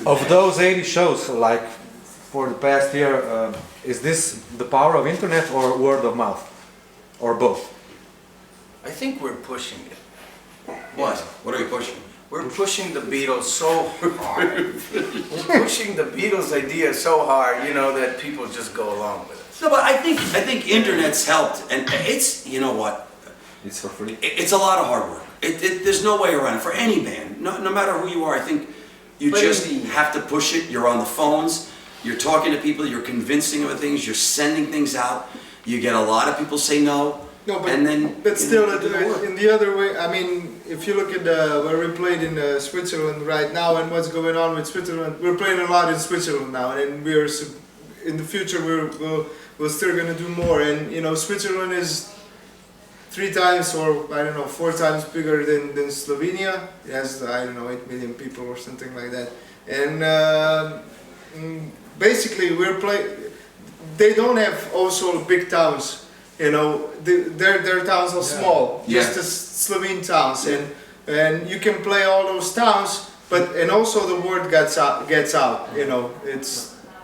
Of those 80 shows, like for the past year, is this the power of internet or word of mouth, or both? I think we're pushing it. What? What are you pushing? We're pushing the Beatles so hard. We're pushing the Beatles idea so hard, you know, that people just go along with it. No, but I think internet's helped, and it's, you know what? It's for free. It's a lot of hard work. There's no way around it for any band. No matter who you are, I think you just have to push it. You're on the phones, you're talking to people, you're convincing them of things, you're sending things out. You get a lot of people say no. No, but, and then, but still, in the other way, I mean, if you look at where we played in Switzerland right now and what's going on with Switzerland, we're playing a lot in Switzerland now, and we're in the future we're still gonna do more. And you know, Switzerland is 3 times or I don't know 4 times bigger than Slovenia. It has I don't know 8 million people or something like that. And basically, they don't have also big towns. You know, their towns are small, just as Slovene towns, and you can play all those towns, and also the word gets out. You know,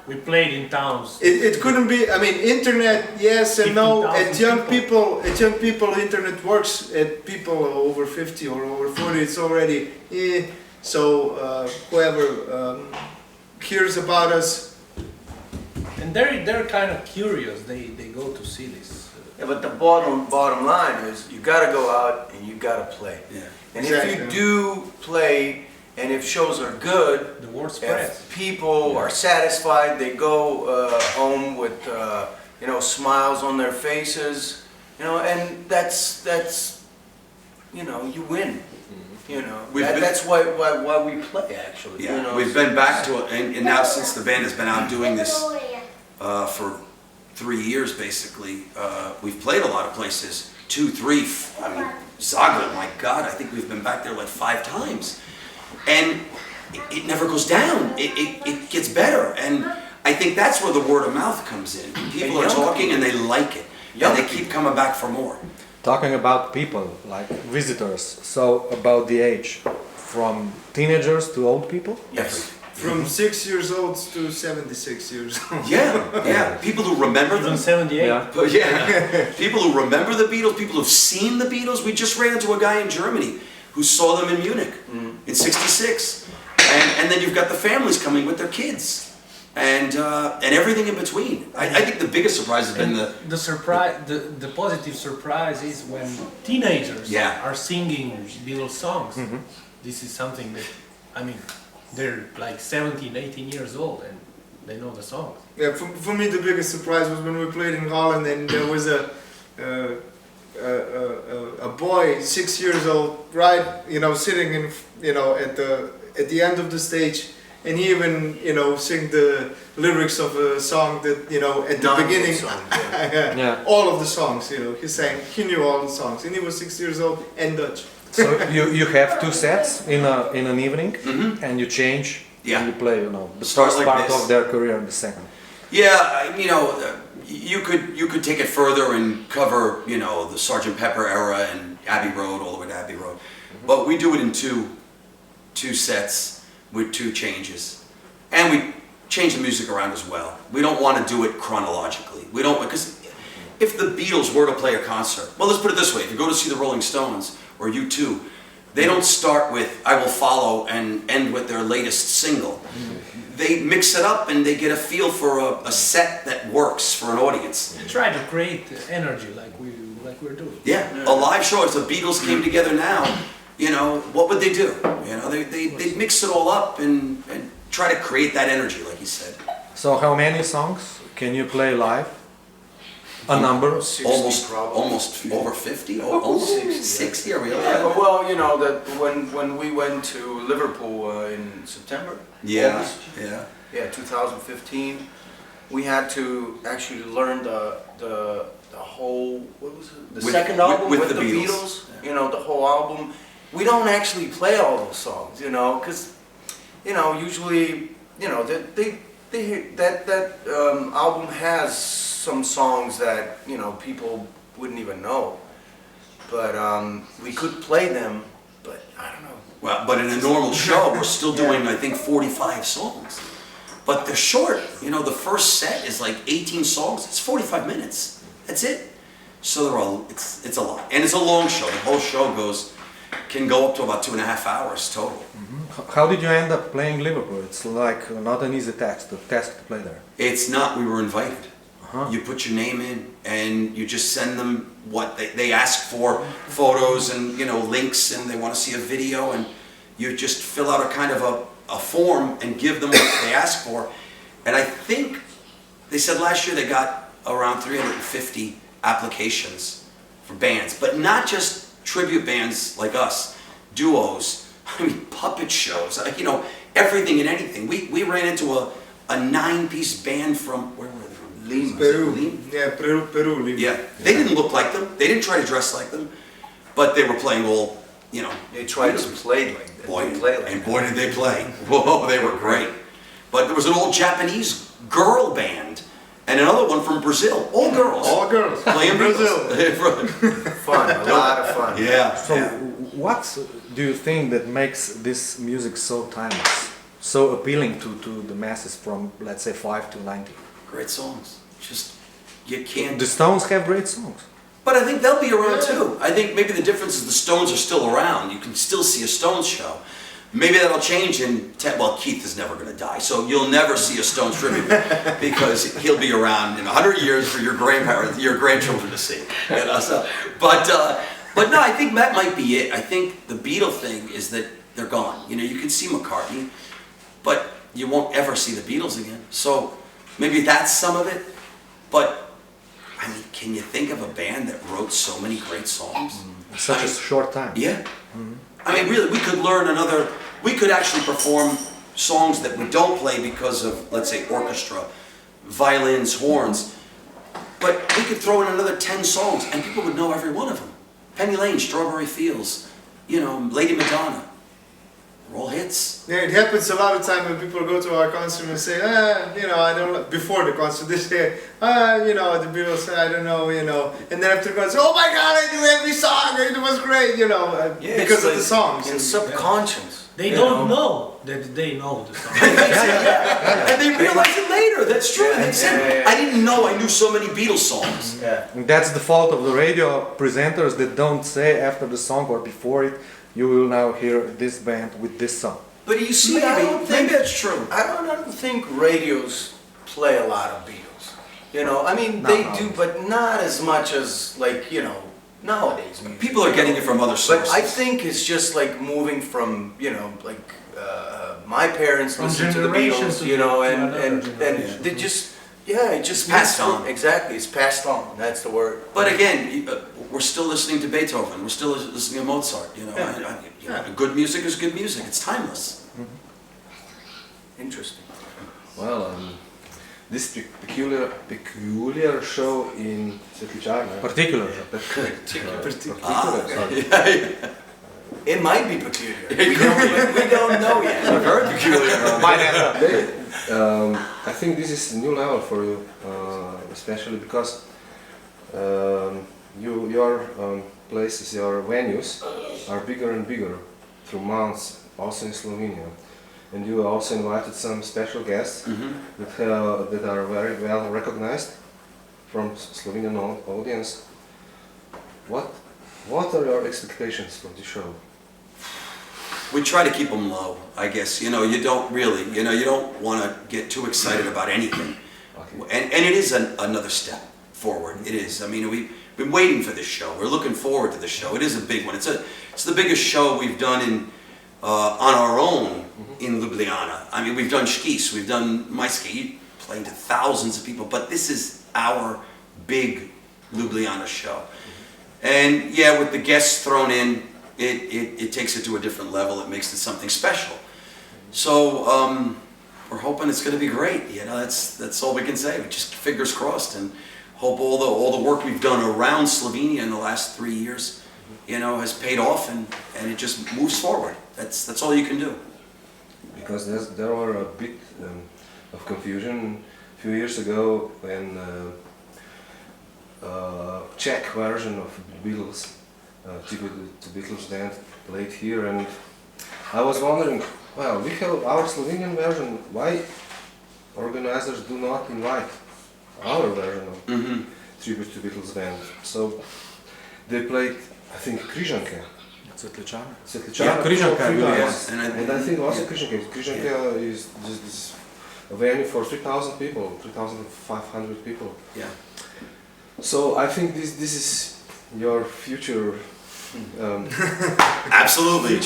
we played in towns. It couldn't be. I mean, internet, yes and no. At young people, internet works. At people over 50 or over 40, it's already. So whoever hears about us, and they're kind of curious. They go to see this. Yeah, but the bottom line is you got to go out and you got to play. Yeah. And if you do play, and if shows are good, the word spreads. if people are satisfied, they go home with you know, smiles on their faces, you know, and that's you know, you win. You know, that's why we play actually. yeah, you know, we've been back to it, and now since the band has been out doing this for 3 years basically, we've played a lot of places, 2, 3, I mean, Zagreb, my God, I think we've been back there like 5 times. And it never goes down, it gets better, and I think that's where the word of mouth comes in. People are talking and they like it, and they keep coming back for more. Talking about people, like visitors, so about the age, from teenagers to old people? Yes. from 6 years old to 76 years old. Yeah. People who remember them. Even 78. Yeah. People who remember the Beatles, people who've seen the Beatles. We just ran into a guy in Germany who saw them in Munich in '66. And then you've got the families coming with their kids. And everything in between. I think the biggest surprise has been the surprise. The positive surprise is when teenagers are singing Beatles songs. This is something that, I mean, they're like 17, 18 years old and they know the songs. Yeah, for me the biggest surprise was when we played in Holland and there was a boy 6 years old, right, sitting in, at the end of the stage. And he even, sing the lyrics of a song that, at the beginning, all of the songs, he knew all the songs, and he was 6 years old and Dutch. So you have 2 sets in an evening, and you change, and you play, the first like part this. of their career and the second. Yeah, you could take it further and cover, the Sgt. Pepper era and Abbey Road, all the way to Abbey Road. But we do it in two sets. With 2 changes, and we change the music around as well. We don't want to do it chronologically. We don't, because if the Beatles were to play a concert, well, let's put it this way: if you go to see the Rolling Stones or U2, they don't start with "I Will Follow" and end with their latest single. They mix it up and they get a feel for a set that works for an audience. They try to create energy like we're doing. Yeah, a live show. If the Beatles came together now, what would they do? They'd mix it all up and try to create that energy, like you said. So how many songs can you play live? A number? 60 almost over 50, almost 60. Are we? Yeah, but well, that when we went to Liverpool in September. August, 2015, we had to actually learn the whole, what was it? The second album with the Beatles. The whole album. We don't actually play all those songs, because, usually, that album has some songs that, people wouldn't even know. But we could play them, but I don't know. Well, but in a normal show, we're still doing, I think, 45 songs. But they're short. You know, the first set is like 18 songs. It's 45 minutes. That's it. So they're all, it's a lot. And it's a long show. The whole show can go up to about 2.5 hours total. Mm-hmm. How did you end up playing Liverpool? It's like not an easy task to play there. It's not. We were invited. You put your name in and you just send them what they ask for, photos and, you know, links, and they want to see a video, and you just fill out a kind of a form and give them what they ask for. And I think they said last year they got around 350 applications for bands, but not just tribute bands like us, duos, I mean puppet shows, you know, everything and anything. We ran into a 9-piece band from, where were they from? Lima. Peru. Lima? Yeah, Peru. Lima. Yeah, they didn't look like them. They didn't try to dress like them, but they were playing all, you know. They tried to play like that. Boy, boy did they play. Whoa, they were great. But there was an old Japanese girl band and another one from Brazil. All girls. All girls. Playing Brazil. Fun, a lot of fun. Yeah. So, what do you think that makes this music so timeless, so appealing to the masses from, let's say, 5 to 90? Great songs. Just, you can't. The Stones have great songs. But I think they'll be around too. I think maybe the difference is the Stones are still around. You can still see a Stones show. Maybe that'll change in well, Keith is never going to die, so you'll never see a Stones tribute because he'll be around in 100 years for your grandchildren to see. You know, so, but no, I think that might be it. I think the Beatles thing is that they're gone. You know, you can see McCartney, but you won't ever see the Beatles again. So maybe that's some of it. But I mean, can you think of a band that wrote so many great songs? In such a short time. Yeah. I mean, really, we could actually perform songs that we don't play because of, let's say, orchestra, violins, horns, but we could throw in another 10 songs and people would know every one of them. Penny Lane, Strawberry Fields, you know, Lady Madonna. They're all hits. Yeah, it happens a lot of time when people go to our concert and say, you know, I don't know, before the concert, they say, you know, the Beatles, I don't know, you know, and then after the concert, oh my God, I knew every song, it was great, you know, because of the songs. In subconscious. They don't know that they know the song. And they realize it later, that's true. They said, I didn't know I knew so many Beatles songs. Yeah. And that's the fault of the radio presenters that don't say after the song or before it, you will now hear this band with this song. But you see, maybe that's true. I don't think radios play a lot of Beatles. You know, I mean, they do, but not as much as, like, you know, nowadays music. People are getting it from other sources. But I think it's just like moving from, you know, like my parents listened to the Beatles, you know, and they just, yeah, it just passed on. Exactly, it's passed on. That's the word. But again, we're still listening to Beethoven. We're still listening to Mozart. You know, you know, good music is good music. It's timeless. Interesting. Well, this peculiar show in Svetličarna. Particular. It might be peculiar. We don't know yet. It's very peculiar. I think this is a new level for you, especially because your places, your venues are bigger and bigger through months, also in Slovenia. And you also invited some special guests that are very well recognized from Slovenian audience. What are your expectations for the show? We try to keep them low, I guess. You know, you don't really, you know, you don't want to get too excited about anything. Okay. And it is another step forward. It is. I mean, we've been waiting for this show. We're looking forward to the show. It is a big one. It's the biggest show we've done on our own in Ljubljana. I mean, we've done skis, we've done Majski, playing to thousands of people, but this is our big Ljubljana show. And yeah, with the guests thrown in, it takes it to a different level. It makes it something special. So we're hoping it's going to be great. You know, that's all we can say. We just fingers crossed and hope all the work we've done around Slovenia in the last 3 years, you know, has paid off and it just moves forward. That's all you can do. Because there were a bit of confusion a few years ago when Czech version of Beatles, the Beatles band played here, and I was wondering, well, we have our Slovenian version. Why organizers do not invite our version of tribute to Beatles band? So they played, I think, Križanke. Cvetličane. Yeah, Križanka, yes. And And I think also Križanke. Križanke is just this a venue for 3,000 people, 3,500 people. Yeah. So I think this is your future. Absolutely.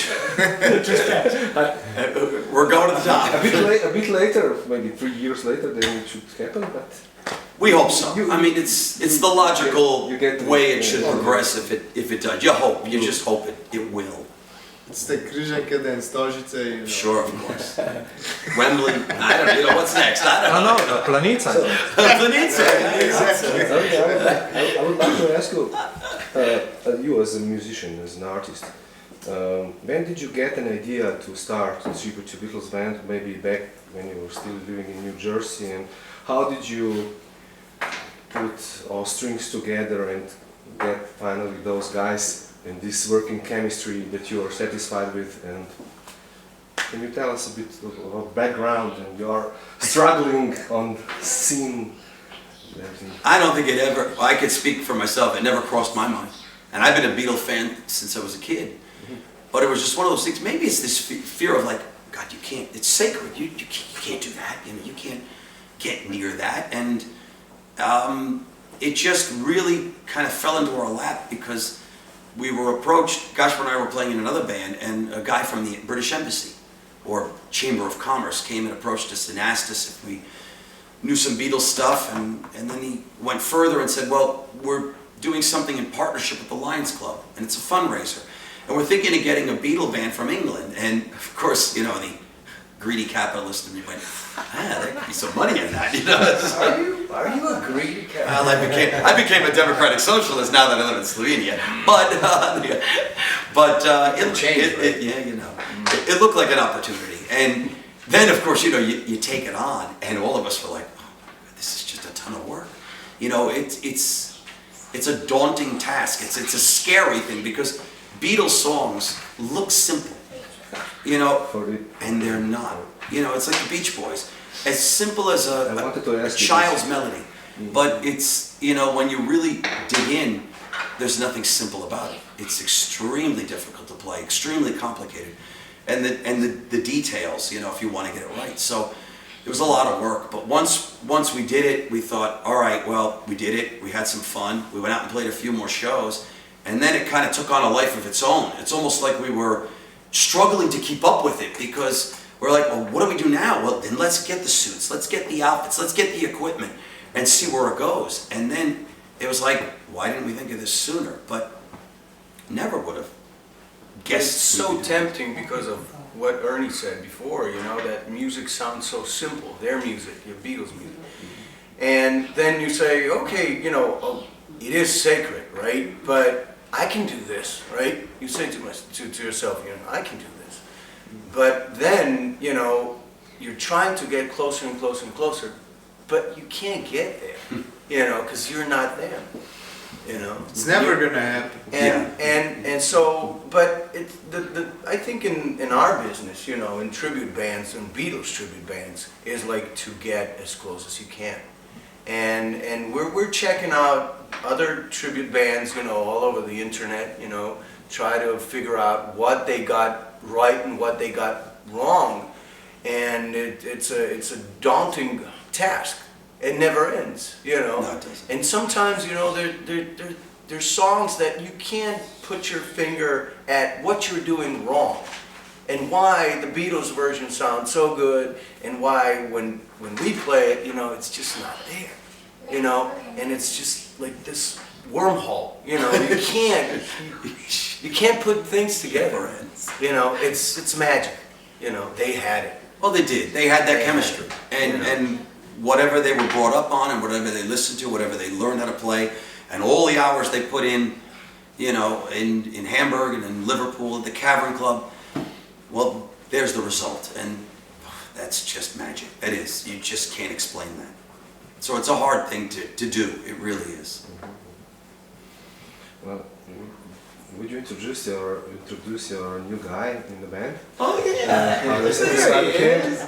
We're going to the top. A bit later, maybe 3 years later, then it should happen. But We hope so. I mean, it's the logical you get way it should progress if it does. You hope. You just hope it will. It's the Križanke, then Stožice, you know. Sure, of course. Wembley. I don't know. You know what's next? I don't know. No, Planica. Planica. I would like to ask you, you as a musician, as an artist, when did you get an idea to start a tribute to Beatles band? Maybe back when you were still living in New Jersey, and how did you put all strings together and get finally those guys in this working chemistry that you are satisfied with? And can you tell us a bit of background and your struggling on scene? I don't think I could speak for myself, it never crossed my mind. And I've been a Beatles fan since I was a kid. But it was just one of those things, maybe it's this fear of like, God, you can't, it's sacred, you can't do that, you know, you can't get near that. And it just really kind of fell into our lap because we were approached, Gaspar and I were playing in another band, and a guy from the British Embassy or Chamber of Commerce came and approached us and asked us if we knew some Beatles stuff, and then he went further and said, well, we're doing something in partnership with the Lions Club, and it's a fundraiser. And we're thinking of getting a Beatle band from England. And of course, you know, the greedy capitalist in me went, there could be some money in that, you know. Are you a greedy cat? Well, I became a democratic socialist now that I live in Slovenia. But yeah, you know, it looked like an opportunity. And then, of course, you know, you take it on, and all of us were like, oh, this is just a ton of work. You know, it's a daunting task. It's a scary thing because Beatles songs look simple. You know, and they're not. You know, it's like the Beach Boys. As simple as a child's melody. But it's, you know, when you really dig in, there's nothing simple about it. It's extremely difficult to play, extremely complicated. And the details, you know, if you want to get it right. So it was a lot of work. But once we did it, we thought, all right, well, we did it. We had some fun. We went out and played a few more shows. And then it kind of took on a life of its own. It's almost like we were struggling to keep up with it because we're like, well, what do we do now? Well, then let's get the suits, let's get the outfits, let's get the equipment and see where it goes. And then it was like, why didn't we think of this sooner? But never would have guessed. It's so tempting because of what Ernie said before, you know, that music sounds so simple, their music, your Beatles music. And then you say, okay, you know, oh, it is sacred, right? But I can do this, right? You say to yourself, you know, I can do this. But then, you know, you're trying to get closer and closer and closer, but you can't get there, you know, because you're not them, you know. It's never gonna happen. And so, but it's I think in our business, you know, in tribute bands and Beatles tribute bands, is like to get as close as you can. And we're checking out other tribute bands, you know, all over the internet, you know, try to figure out what they got right and what they got wrong. And it's a daunting task. It never ends, you know. No, it doesn't. And sometimes, you know, there's songs that you can't put your finger at what you're doing wrong. And why the Beatles version sounds so good, and why when we play it, you know, it's just not there, you know, and it's just like this wormhole, you know. You can't put things together, you know. It's magic, you know. They had it. Well, they did. They had that chemistry, and whatever they were brought up on, and whatever they listened to, whatever they learned how to play, and all the hours they put in, you know, in Hamburg and in Liverpool at the Cavern Club. Well, there's the result, and that's just magic. It is. You just can't explain that. So it's a hard thing to do. It really is. Well, would you introduce your new guy in the band? Oh yeah. How does There it he is.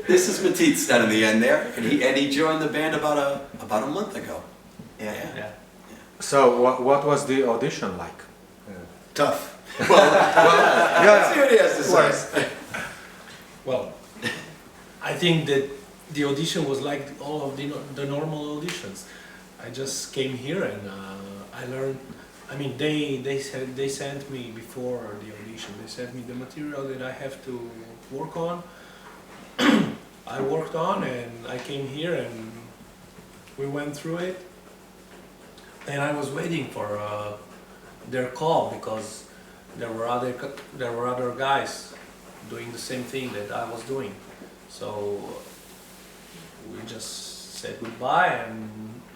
This is Matisse standing in the end there, and he joined the band about a month ago. Yeah. So what was the audition like? Tough. Let's see what he has to say. Well, I think that the audition was like all of the normal auditions. I just came here and I learned. I mean, they sent me before the audition. They sent me the material that I have to work on. I worked on, and I came here and we went through it. And I was waiting for their call because there were other guys doing the same thing that I was doing. So we just said goodbye, and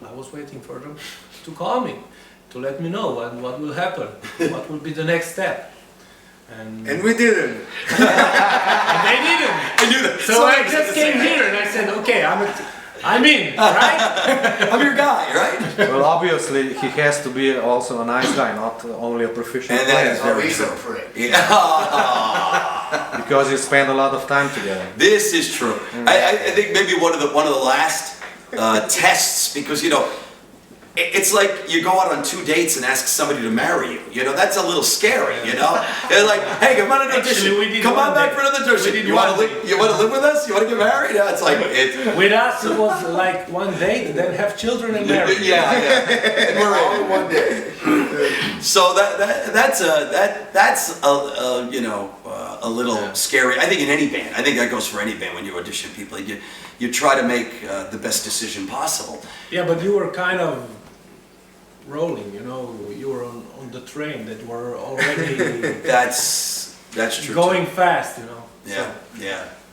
I was waiting for them to call me, to let me know what will happen, what will be the next step. And we didn't. and they didn't. I knew that. So I just came here and I said, okay, I'm in, right? I'm your guy, right? Well, obviously he has to be also a nice guy, not only a professional And that player. is Oh, he's a prick. Yeah. Because you spend a lot of time together. This is true. I think maybe one of the last tests, because it's like you go out on 2 dates and ask somebody to marry you. That's a little scary. They're like, hey, come on an audition. Actually, we did come on one back date. for another audition. We did You want one to live? You want to live with us? You want to get married? Yeah, it's like With us, it was like one date, then have children and marry. yeah. And we're All in in. one day. So that's a little scary. I think in any band. I think that goes for any band when you audition people. You try to make the best decision possible. Yeah, but you were kind of rolling, you were on the train that were already That's true. going fast, Yeah.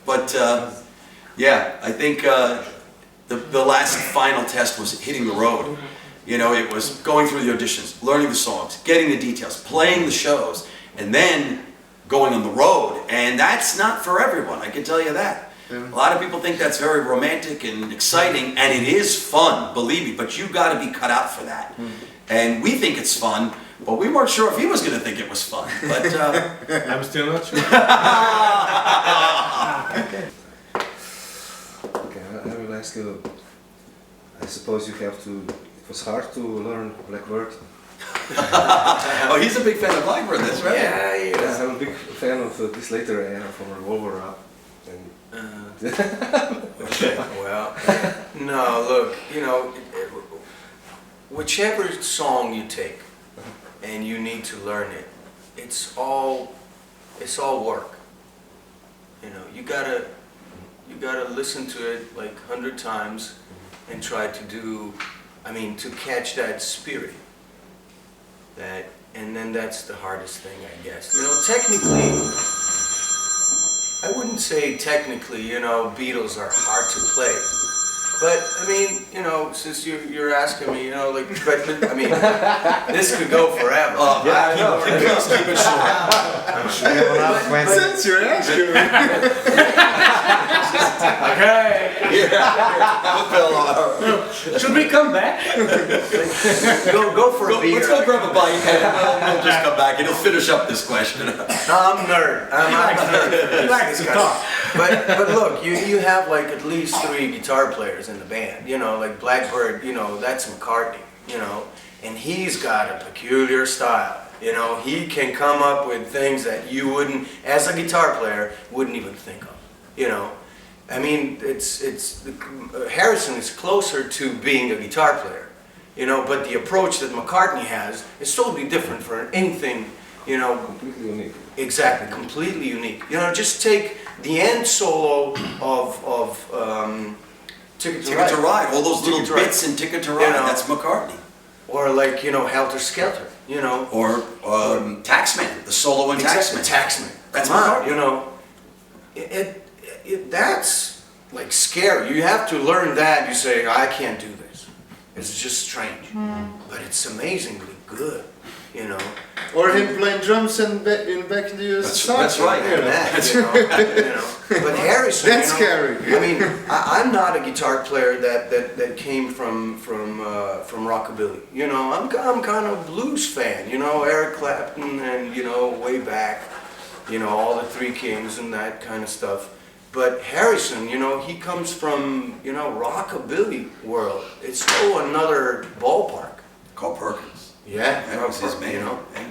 But I think the last final test was hitting the road. It was going through the auditions, learning the songs, getting the details, playing the shows, and then going on the road. And that's not for everyone, I can tell you that. A lot of people think that's very romantic and exciting, and it is fun, believe me, but you've got to be cut out for that. And we think it's fun, but we weren't sure if he was going to think it was fun. But I'm still not sure. Okay, I will ask you. I suppose you have to. It was hard to learn Blackbird. oh, he's a big fan of Blackbird, that's right. Yeah, he is. I'm a big fan of this later era from Revolver Up. And Okay, well, no, look, whichever song you take and you need to learn it, it's all work. You gotta listen to it like 100 times and try to to catch that spirit. And then that's the hardest thing, I guess. Technically, I wouldn't say technically, Beatles are hard to play. But, since you're asking me, this could go forever. I know. Please keep it short. Since you're asking me. Okay. Should we come back? Go for a beer. Let's go grab a bite and we'll just come back and he'll finish up this question. I'm a nerd. I'm a nerd. He likes to talk. But look, you have like at least 3 guitar players in the band. Like Blackbird, that's McCartney, and he's got a peculiar style. He can come up with things that you wouldn't, as a guitar player, wouldn't even think of. Harrison is closer to being a guitar player, but the approach that McCartney has is totally different for anything, completely unique. Exactly, completely unique. Just take the end solo of Ticket to Ride. All those little bits in Ticket to Ride, that's McCartney. Or like, Helter Skelter, Or Taxman, the solo in Taxman. Taxman. That's Come on, McCartney. that's like scary. You have to learn that. You say, I can't do this. It's just strange. But it's amazingly good. you know. Or him playing drums in back in the USSR. That's right. You know. That, you know. But Harrison, That's you know, scary. I mean, I'm not a guitar player that came from rockabilly. You know, I'm kind of a blues fan. You know, Eric Clapton and you know way back, you know all the Three Kings and that kind of stuff. But Harrison, you know, he comes from you know rockabilly world. It's so another ballpark. Carl Perkins. Yeah, That was his man. You know, Yeah.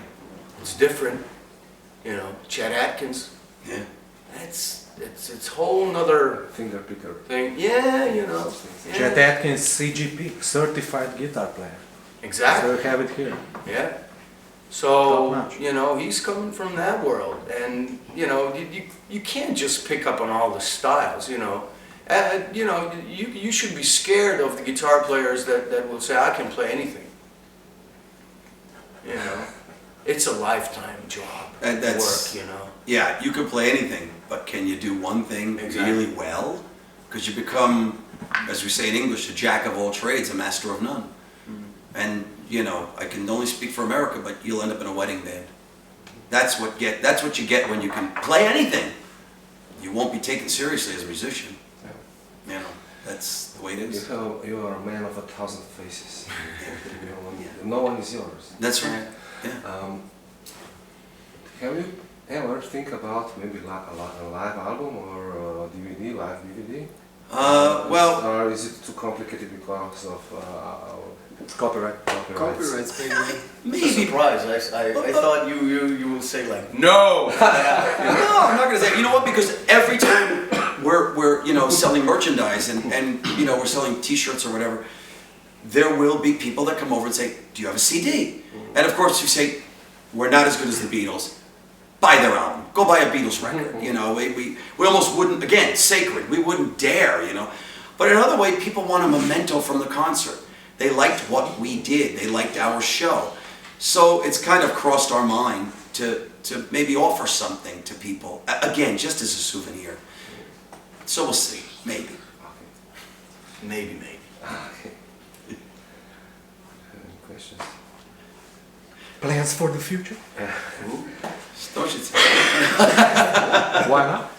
it's different. You know, Chet Atkins. Yeah. It's whole nother Finger picker. thing. Yeah, you know. Yeah. Chet Atkins, CGP, certified guitar player. Exactly. So we have it here. Yeah. Top So notch. you know he's coming from that world, and you know you can't just pick up on all the styles. You know, you should be scared of the guitar players that will say I can play anything. You know, it's a lifetime job. And that's- work. You know. Yeah, you can play anything, but can you do one thing Exactly. really well? Because you become, as we say in English, a jack of all trades, a master of none. And you know, I can only speak for America, but you'll end up in a wedding band. That's what you get when you can play anything. You won't be taken seriously as a musician. You know, that's the way it is. You are a man of 1,000 faces. No one is yours. That's right. Yeah. Have you ever think about maybe a live album or DVD, live DVD? Well, Or is it too complicated because of Copyright. Copyrights, baby. maybe. Surprise! I thought you will say like no. No, I'm not gonna say. You know what? Because every time we're you know selling merchandise and you know we're selling T-shirts or whatever, there will be people that come over and say, "Do you have a CD?" And of course you say, "We're not as good as the Beatles." Buy their album. Go buy a Beatles record. You know, we almost wouldn't. Again, sacred. We wouldn't dare. You know, but another way, people want a memento from the concert. They liked what we did. They liked our show. So it's kind of crossed our mind to maybe offer something to people. Again, just as a souvenir. So we'll see. Maybe. Maybe. Any questions? Plans for the future? Don't you think? Why not?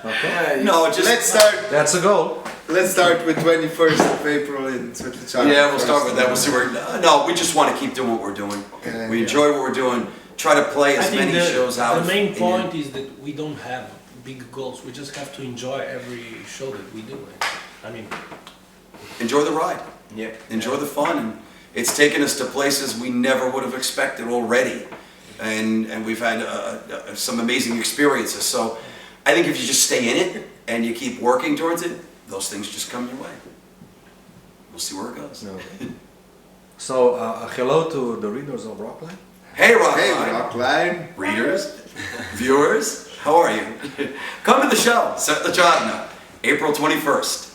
Okay. No, just That's a goal. Let's start with 21st of April in Switzerland. Yeah, we'll start with that. We'll see where. No, we just want to keep doing what we're doing. Okay, We yeah. enjoy what we're doing. Try to play I as think many shows out. the main in- point is that we don't have big goals. We just have to enjoy every show that we do. I mean, Enjoy the ride. Yeah. Enjoy the fun, and it's taken us to places we never would have expected already, and we've had some amazing experiences. So, I think if you just stay in it and you keep working towards it, those things just come your way. We'll see where it goes. So, hello to the readers of Rockline. Hey, Rockline. Hey, Rockline. Readers, viewers, how are you? Come to the show, Set the Job Now, April 21st.